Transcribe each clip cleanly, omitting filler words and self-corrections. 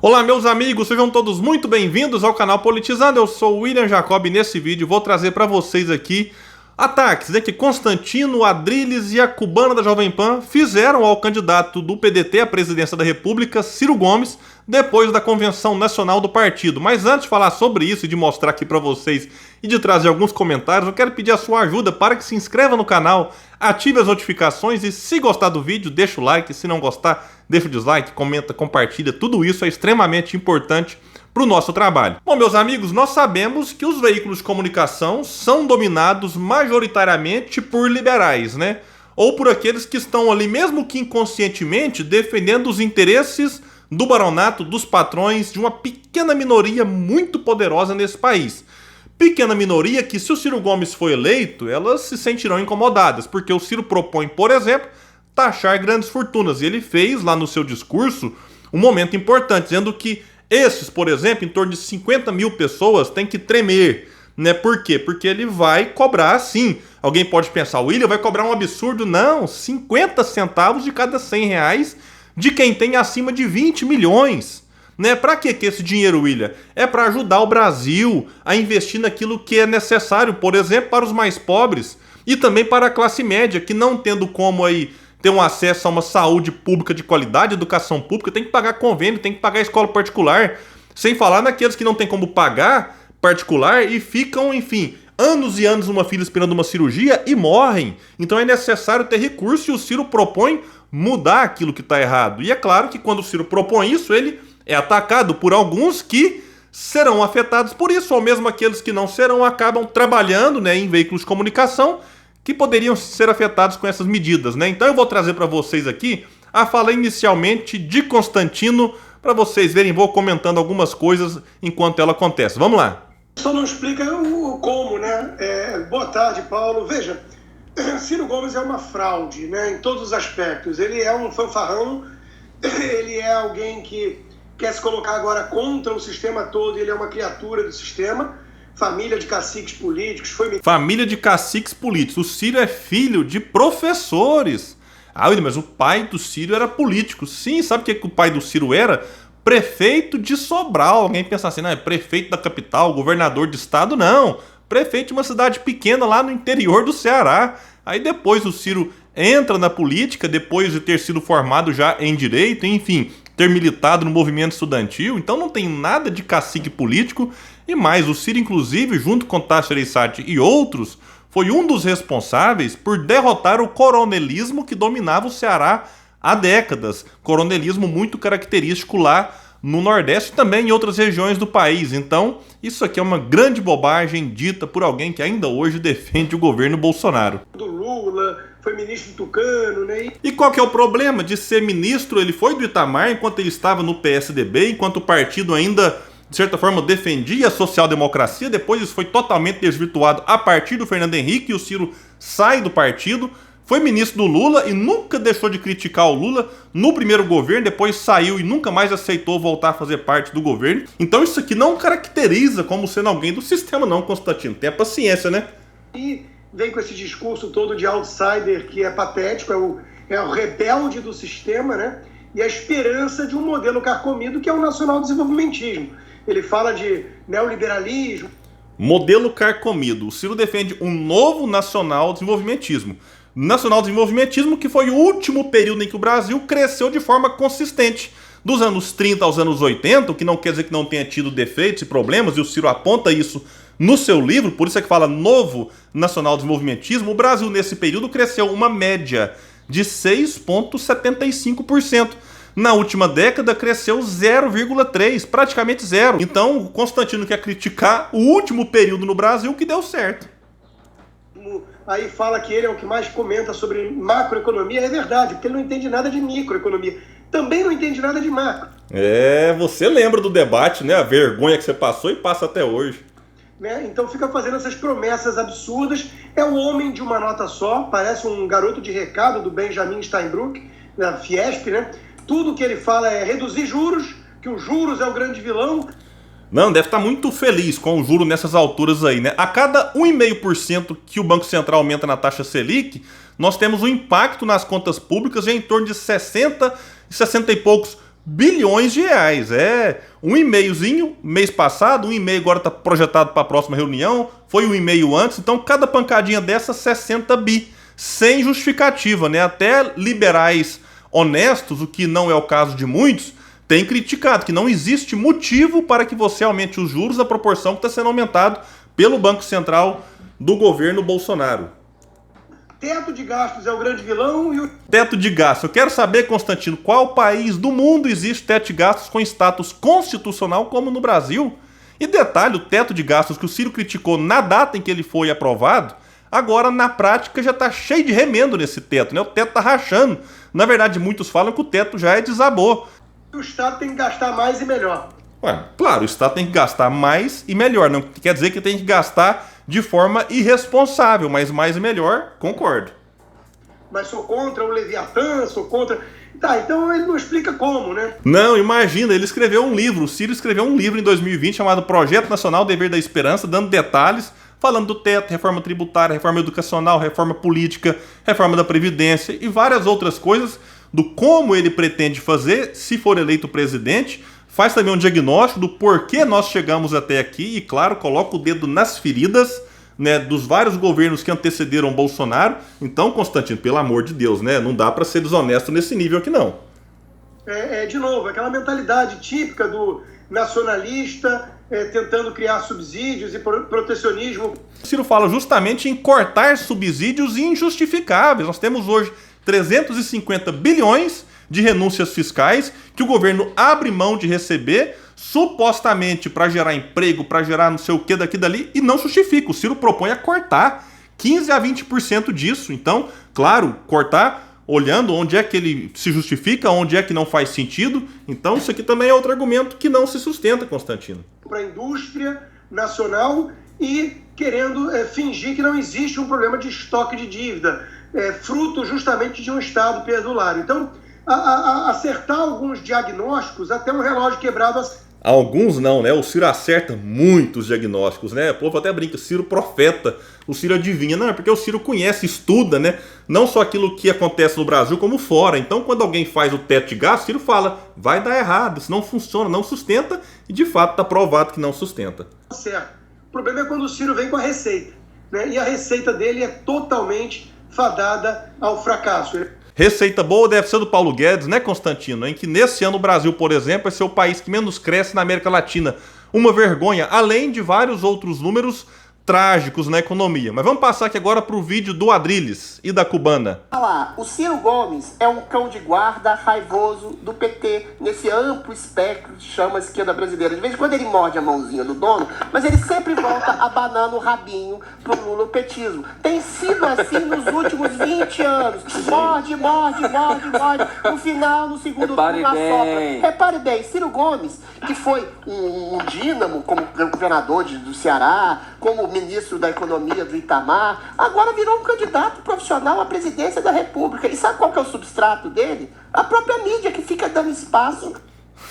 Olá meus amigos, sejam todos muito bem-vindos ao canal Politizando. Eu sou o William Jacob e nesse vídeo vou trazer para vocês aqui ataques que Constantino, Adrilles e a cubana da Jovem Pan fizeram ao candidato do PDT à presidência da República, Ciro Gomes, depois da convenção nacional do partido. Mas antes de falar sobre isso e de mostrar aqui para vocês e de trazer alguns comentários, eu quero pedir a sua ajuda para que se inscreva no canal, ative as notificações e se gostar do vídeo, deixa o like, se não gostar, deixa o dislike, comenta, compartilha, tudo isso é extremamente importante para o nosso trabalho. Bom, meus amigos, nós sabemos que os veículos de comunicação são dominados majoritariamente por liberais, né? Ou por aqueles que estão ali, mesmo que inconscientemente, defendendo os interesses do baronato, dos patrões, de uma pequena minoria muito poderosa nesse país. Pequena minoria que, se o Ciro Gomes for eleito, elas se sentirão incomodadas, porque o Ciro propõe, por exemplo, taxar grandes fortunas. E ele fez lá no seu discurso um momento importante, dizendo que esses, por exemplo, em torno de 50 mil pessoas têm que tremer, né? Por quê? Porque ele vai cobrar sim. Alguém pode pensar, o William vai cobrar um absurdo. Não, 50 centavos de cada 100 reais de quem tem acima de 20 milhões. Né? Para que esse dinheiro, William? É para ajudar o Brasil a investir naquilo que é necessário, por exemplo, para os mais pobres e também para a classe média, que não tendo como aí ter um acesso a uma saúde pública de qualidade, educação pública, tem que pagar convênio, tem que pagar escola particular. Sem falar naqueles que não tem como pagar particular e ficam, enfim, anos e anos numa fila esperando uma cirurgia e morrem. Então é necessário ter recurso e o Ciro propõe mudar aquilo que está errado. E é claro que quando o Ciro propõe isso, ele é atacado por alguns que serão afetados por isso, ou mesmo aqueles que não serão, acabam trabalhando, né, em veículos de comunicação que poderiam ser afetados com essas medidas, né? Então eu vou trazer para vocês aqui a fala inicialmente de Constantino, para vocês verem, vou comentando algumas coisas enquanto ela acontece. Vamos lá. Só não explica o como, né? Boa tarde, Paulo. Veja, Ciro Gomes é uma fraude, né? Em todos os aspectos. Ele é um fanfarrão, ele é alguém que quer se colocar agora contra o sistema todo, ele é uma criatura do sistema. Família de caciques políticos. Família de caciques políticos. O Ciro é filho de professores. Ah, mas o pai do Ciro era político. Sim, sabe o que o pai do Ciro era? Prefeito de Sobral. Alguém pensa assim, não, é prefeito da capital, governador de estado? Não. Prefeito de uma cidade pequena lá no interior do Ceará. Aí depois o Ciro entra na política, depois de ter sido formado já em direito, enfim, ter militado no movimento estudantil. Então não tem nada de cacique político. E mais, o Ciro, inclusive, junto com Tasso Gereissati e outros, foi um dos responsáveis por derrotar o coronelismo que dominava o Ceará há décadas. Coronelismo muito característico lá no Nordeste e também em outras regiões do país. Então, isso aqui é uma grande bobagem dita por alguém que ainda hoje defende o governo Bolsonaro. Do Lula, foi ministro do Tucano, né? E qual que é o problema de ser ministro? Ele foi do Itamar enquanto ele estava no PSDB, enquanto o partido ainda, de certa forma, defendia a social-democracia. Depois isso foi totalmente desvirtuado a partir do Fernando Henrique e o Ciro sai do partido. Foi ministro do Lula e nunca deixou de criticar o Lula no primeiro governo, depois saiu e nunca mais aceitou voltar a fazer parte do governo. Então isso aqui não caracteriza como sendo alguém do sistema não, Constantino. Tenha paciência, né? E vem com esse discurso todo de outsider que é patético, é o rebelde do sistema, né? E a esperança de um modelo carcomido que é o nacional-desenvolvimentismo. Ele fala de neoliberalismo. Modelo carcomido. O Ciro defende um novo nacional-desenvolvimentismo. Nacional-desenvolvimentismo que foi o último período em que o Brasil cresceu de forma consistente. Dos anos 30 aos anos 80, o que não quer dizer que não tenha tido defeitos e problemas, e o Ciro aponta isso no seu livro, por isso é que fala novo nacional-desenvolvimentismo. O Brasil nesse período cresceu uma média de 6,75%. Na última década cresceu 0,3%, praticamente zero. Então o Constantino quer criticar o último período no Brasil que deu certo. Aí fala que ele é o que mais comenta sobre macroeconomia. É verdade, porque ele não entende nada de microeconomia. Também não entende nada de macro. Você lembra do debate, né? A vergonha que você passou e passa até hoje. Né? Então fica fazendo essas promessas absurdas. É um homem de uma nota só, parece um garoto de recado do Benjamin Steinbrück, da Fiesp, né? Tudo que ele fala é reduzir juros, que os juros é o grande vilão. Não, deve estar muito feliz com o juro nessas alturas aí, né? A cada 1,5% que o Banco Central aumenta na taxa Selic, nós temos um impacto nas contas públicas em torno de 60 e 60 e poucos bilhões de reais. É um e-mailzinho mês passado, um e-mail agora está projetado para a próxima reunião, foi um e-mail antes, então cada pancadinha dessa 60 bi, sem justificativa, né? Até liberais honestos, o que não é o caso de muitos, têm criticado que não existe motivo para que você aumente os juros na proporção que está sendo aumentado pelo Banco Central do governo Bolsonaro. Teto de gastos é o grande vilão e o... Teto de gastos. Eu quero saber, Constantino, qual país do mundo existe teto de gastos com status constitucional como no Brasil? E detalhe, o teto de gastos que o Ciro criticou na data em que ele foi aprovado, agora na prática já está cheio de remendo nesse teto, né? O teto está rachando. Na verdade, muitos falam que o teto já desabou. O Estado tem que gastar mais e melhor. Ué, claro, o Estado tem que gastar mais e melhor. Não quer dizer que tem que gastar de forma irresponsável, mas mais e melhor, concordo. Mas sou contra o Leviatã, sou contra... Tá, então ele não explica como, né? Não, imagina, ele escreveu um livro, o Ciro escreveu um livro em 2020 chamado Projeto Nacional Dever da Esperança, dando detalhes, falando do teto, reforma tributária, reforma educacional, reforma política, reforma da Previdência e várias outras coisas do como ele pretende fazer se for eleito presidente. Faz também um diagnóstico do porquê nós chegamos até aqui e, claro, coloca o dedo nas feridas, né, dos vários governos que antecederam Bolsonaro. Então, Constantino, pelo amor de Deus, né, não dá para ser desonesto nesse nível aqui, não. De novo, aquela mentalidade típica do nacionalista tentando criar subsídios e protecionismo. O Ciro fala justamente em cortar subsídios injustificáveis. Nós temos hoje 350 bilhões de renúncias fiscais que o governo abre mão de receber, supostamente para gerar emprego, para gerar não sei o que daqui e dali, e não justifica. O Ciro propõe a cortar 15% a 20% disso. Então, claro, cortar olhando onde é que ele se justifica, onde é que não faz sentido. Então, isso aqui também é outro argumento que não se sustenta, Constantino. Para a indústria nacional e querendo fingir que não existe um problema de estoque de dívida, fruto justamente de um Estado perdulário. Então, acertar alguns diagnósticos, até um relógio quebrado. Alguns não, né? O Ciro acerta muitos diagnósticos, né? O povo até brinca, Ciro profeta, o Ciro adivinha. Não, é porque o Ciro conhece, estuda, né? Não só aquilo que acontece no Brasil, como fora. Então, quando alguém faz o teto de gasto, o Ciro fala, vai dar errado, isso não funciona, não sustenta, e de fato está provado que não sustenta. Certo. O problema é quando o Ciro vem com a receita, né? E a receita dele é totalmente fadada ao fracasso. Receita boa deve ser do Paulo Guedes, né, Constantino? Em que nesse ano o Brasil, por exemplo, vai ser o país que menos cresce na América Latina. Uma vergonha, além de vários outros números trágicos na economia. Mas vamos passar aqui agora para o vídeo do Adrilles e da Cubana. Olha lá, o Ciro Gomes é um cão de guarda raivoso do PT, nesse amplo espectro que chama a esquerda brasileira. De vez em quando ele morde a mãozinha do dono, mas ele sempre volta abanando o rabinho pro lulopetismo. Tem sido assim nos últimos 20 anos. Morde, morde, morde, morde. No final, no segundo turno, assopra. Repare bem, Ciro Gomes, que foi um dínamo como governador do Ceará, como ministro da Economia do Itamar, agora virou um candidato profissional à presidência da República. E sabe qual que é o substrato dele? A própria mídia que fica dando espaço.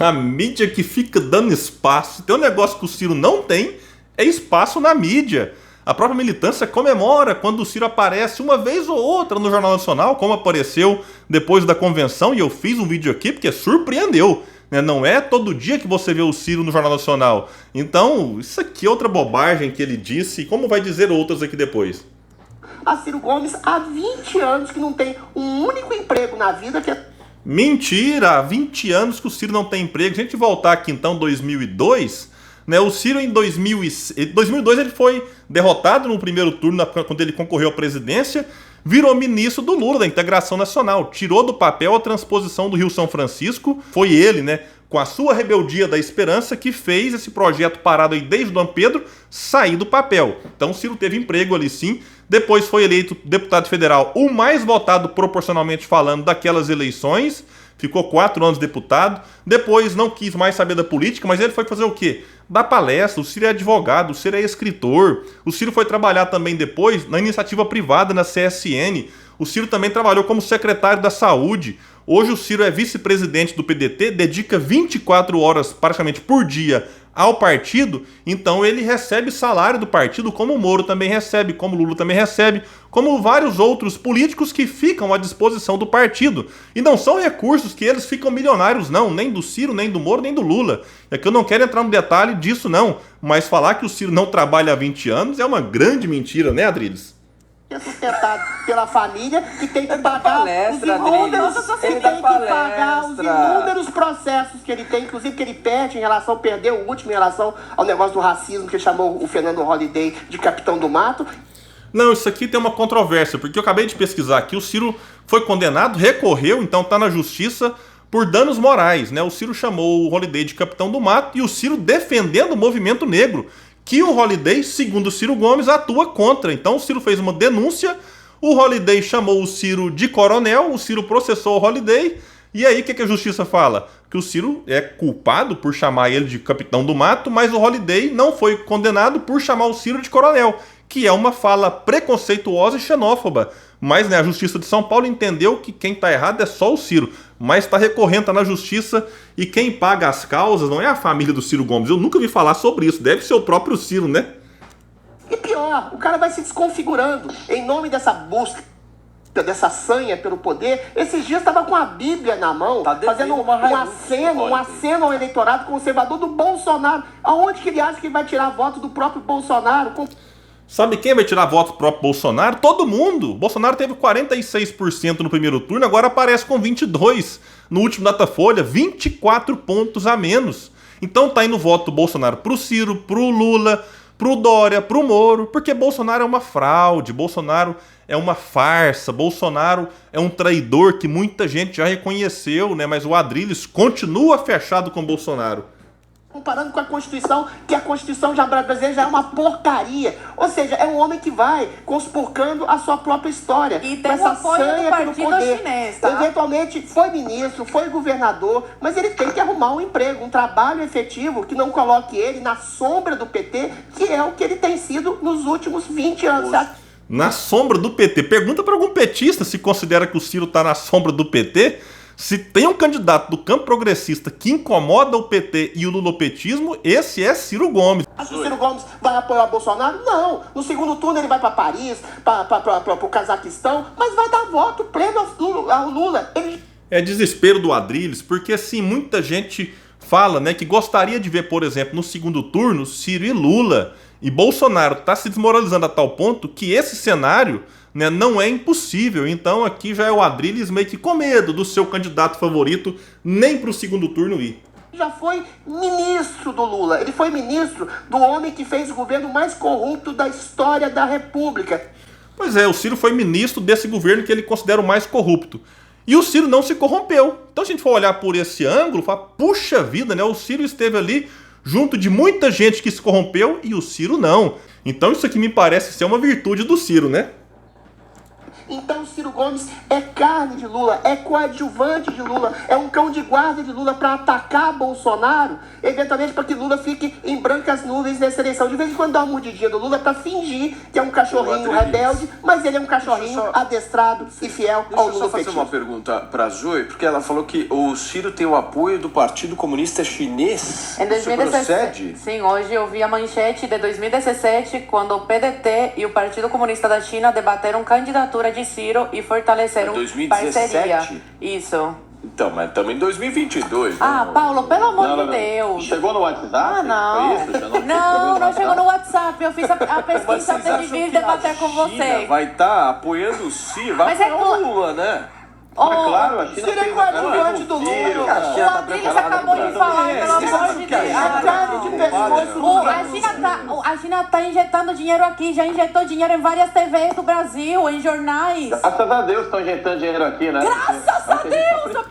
A mídia que fica dando espaço. Tem um negócio que o Ciro não tem, é espaço na mídia. A própria militância comemora quando o Ciro aparece uma vez ou outra no Jornal Nacional, como apareceu depois da convenção, e eu fiz um vídeo aqui porque surpreendeu. Não é todo dia que você vê o Ciro no Jornal Nacional. Então, isso aqui é outra bobagem que ele disse, como vai dizer outras aqui depois. A Ciro Gomes há 20 anos que não tem um único emprego na vida que é... Mentira! Há 20 anos que o Ciro não tem emprego. Se a gente voltar aqui então, 2002, né, o Ciro em 2002 ele foi derrotado no primeiro turno, quando ele concorreu à presidência, virou ministro do Lula, da Integração Nacional. Tirou do papel a transposição do Rio São Francisco. Foi ele, né, com a sua rebeldia da esperança, que fez esse projeto parado aí desde o Dom Pedro sair do papel. Então o Ciro teve emprego ali sim. Depois foi eleito deputado federal, o mais votado proporcionalmente falando daquelas eleições. Ficou 4 anos deputado. Depois não quis mais saber da política, mas ele foi fazer o quê? Dar palestra. O Ciro é advogado, o Ciro é escritor. O Ciro foi trabalhar também depois na iniciativa privada, na CSN. O Ciro também trabalhou como secretário da Saúde. Hoje o Ciro é vice-presidente do PDT, dedica 24 horas praticamente por dia ao partido, então ele recebe salário do partido, como o Moro também recebe, como o Lula também recebe, como vários outros políticos que ficam à disposição do partido. E não são recursos que eles ficam milionários, não, nem do Ciro, nem do Moro, nem do Lula. É que eu não quero entrar no detalhe disso, não, mas falar que o Ciro não trabalha há 20 anos é uma grande mentira, né, Adriles? É sustentado pela família, que tem que pagar os inúmeros processos que ele tem, inclusive que ele perde perdeu o último em relação ao negócio do racismo, que chamou o Fernando Holliday de capitão do mato. Não, isso aqui tem uma controvérsia, porque eu acabei de pesquisar aqui, o Ciro foi condenado, recorreu, então está na justiça por danos morais, né? O Ciro chamou o Holliday de capitão do mato e o Ciro defendendo o movimento negro, que o Holliday, segundo o Ciro Gomes, atua contra. Então o Ciro fez uma denúncia, o Holliday chamou o Ciro de coronel, o Ciro processou o Holliday, e aí o que a justiça fala? Que o Ciro é culpado por chamar ele de capitão do mato, mas o Holliday não foi condenado por chamar o Ciro de coronel, que é uma fala preconceituosa e xenófoba. Mas né, a Justiça de São Paulo entendeu que quem está errado é só o Ciro, mas está recorrendo, está na Justiça, e quem paga as causas não é a família do Ciro Gomes. Eu nunca vi falar sobre isso, deve ser o próprio Ciro, né? E pior, o cara vai se desconfigurando em nome dessa busca, dessa sanha pelo poder. Esses dias estava com a Bíblia na mão, fazendo um aceno ao eleitorado conservador do Bolsonaro. Aonde que ele acha que vai tirar voto do próprio Bolsonaro? Sabe quem vai tirar voto do próprio Bolsonaro? Todo mundo! O Bolsonaro teve 46% no primeiro turno, agora aparece com 22% no último Datafolha, 24 pontos a menos. Então tá indo voto do Bolsonaro pro Ciro, pro Lula, pro Dória, pro Moro, porque Bolsonaro é uma fraude, Bolsonaro é uma farsa, Bolsonaro é um traidor que muita gente já reconheceu, né? Mas o Adriles continua fechado com Bolsonaro. Comparando com a Constituição, que a Constituição brasileira já é uma porcaria. Ou seja, é um homem que vai conspurcando a sua própria história. E tem o apoio do partido chinês, tá? Eventualmente foi ministro, foi governador, mas ele tem que arrumar um emprego, um trabalho efetivo que não coloque ele na sombra do PT, que é o que ele tem sido nos últimos 20 anos. Na sombra do PT? Pergunta para algum petista se considera que o Ciro está na sombra do PT. Se tem um candidato do campo progressista que incomoda o PT e o lulopetismo, esse é Ciro Gomes. Acho que o Ciro Gomes vai apoiar o Bolsonaro? Não. No segundo turno ele vai para Paris, para o Cazaquistão, mas vai dar voto pleno ao Lula. É desespero do Adriles, porque assim, muita gente fala, né, que gostaria de ver, por exemplo, no segundo turno, Ciro e Lula. E Bolsonaro está se desmoralizando a tal ponto que esse cenário, né, não é impossível. Então aqui já é o Adriles meio que com medo do seu candidato favorito nem para o segundo turno ir. Já foi ministro do Lula. Ele foi ministro do homem que fez o governo mais corrupto da história da República. Pois é, o Ciro foi ministro desse governo que ele considera o mais corrupto. E o Ciro não se corrompeu. Então se a gente for olhar por esse ângulo, fala, puxa vida, né, o Ciro esteve ali junto de muita gente que se corrompeu e o Ciro não. Então isso aqui me parece ser uma virtude do Ciro, né? Então o Ciro Gomes é carne de Lula, é coadjuvante de Lula, é um cão de guarda de Lula para atacar Bolsonaro, eventualmente para que Lula fique em brancas nuvens nessa eleição. De vez em quando dá uma mordidinha do Lula para fingir que é um cachorrinho rebelde, mas ele é um cachorrinho adestrado e fiel ao Lula. Deixa eu só fazer uma pergunta para a Zoe, porque ela falou que o Ciro tem o apoio do Partido Comunista Chinês. Em 2017, sim, hoje eu vi a manchete de 2017, quando o PDT e o Partido Comunista da China debateram candidatura de Ciro e fortaleceram 2017? parceria. Isso. Então, mas estamos em 2022. Ah, Paulo, pelo amor de Deus. Chegou no WhatsApp? Ah, não. Foi isso? Não chegou no WhatsApp. Eu fiz a pesquisa antes de vir debater com você. Vai estar apoiando o Ciro, vai apoiar o Lula, né? Claro, a China Ciro é coadjuvante do Lula. O Adriles acabou de falar, pelo amor de Deus. A China tá injetando dinheiro aqui, já injetou dinheiro em várias TVs do Brasil, em jornais. Graças a Deus estão injetando dinheiro aqui, né? Graças a Deus!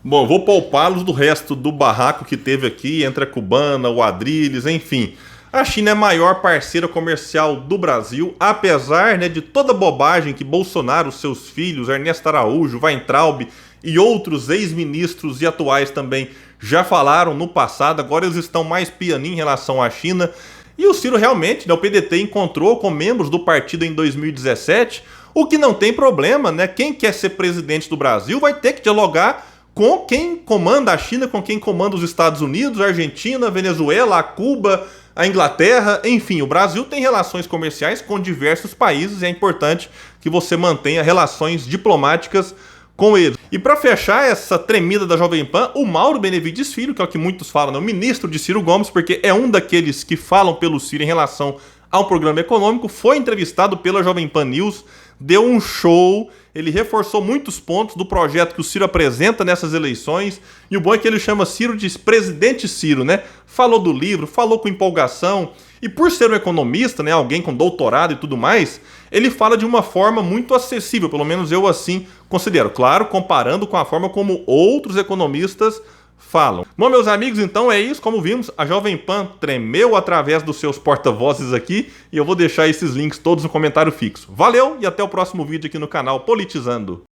Bom, vou poupá-los do resto do barraco que teve aqui entre a cubana, o Adriles, enfim. A China é a maior parceira comercial do Brasil, apesar, né, de toda bobagem que Bolsonaro, seus filhos, Ernesto Araújo, Weintraub e outros ex-ministros e atuais também já falaram no passado. Agora eles estão mais pianinho em relação à China. E o Ciro realmente, né, o PDT encontrou com membros do partido em 2017, o que não tem problema, né? Quem quer ser presidente do Brasil vai ter que dialogar com quem comanda a China, com quem comanda os Estados Unidos, a Argentina, a Venezuela, a Cuba, a Inglaterra, enfim, o Brasil tem relações comerciais com diversos países e é importante que você mantenha relações diplomáticas com eles. E para fechar essa tremida da Jovem Pan, o Mauro Benevides Filho, que é o que muitos falam, né? O ministro de Ciro Gomes, porque é um daqueles que falam pelo Ciro em relação ao programa econômico, foi entrevistado pela Jovem Pan News, deu um show, ele reforçou muitos pontos do projeto que o Ciro apresenta nessas eleições, e o bom é que ele chama Ciro de presidente Ciro, né? Falou do livro, falou com empolgação, e por ser um economista, né, alguém com doutorado e tudo mais, ele fala de uma forma muito acessível, pelo menos eu assim considero, claro, comparando com a forma como outros economistas falam. Bom, meus amigos, então é isso. Como vimos, a Jovem Pan tremeu através dos seus porta-vozes aqui e eu vou deixar esses links todos no comentário fixo. Valeu e até o próximo vídeo aqui no canal Politizando.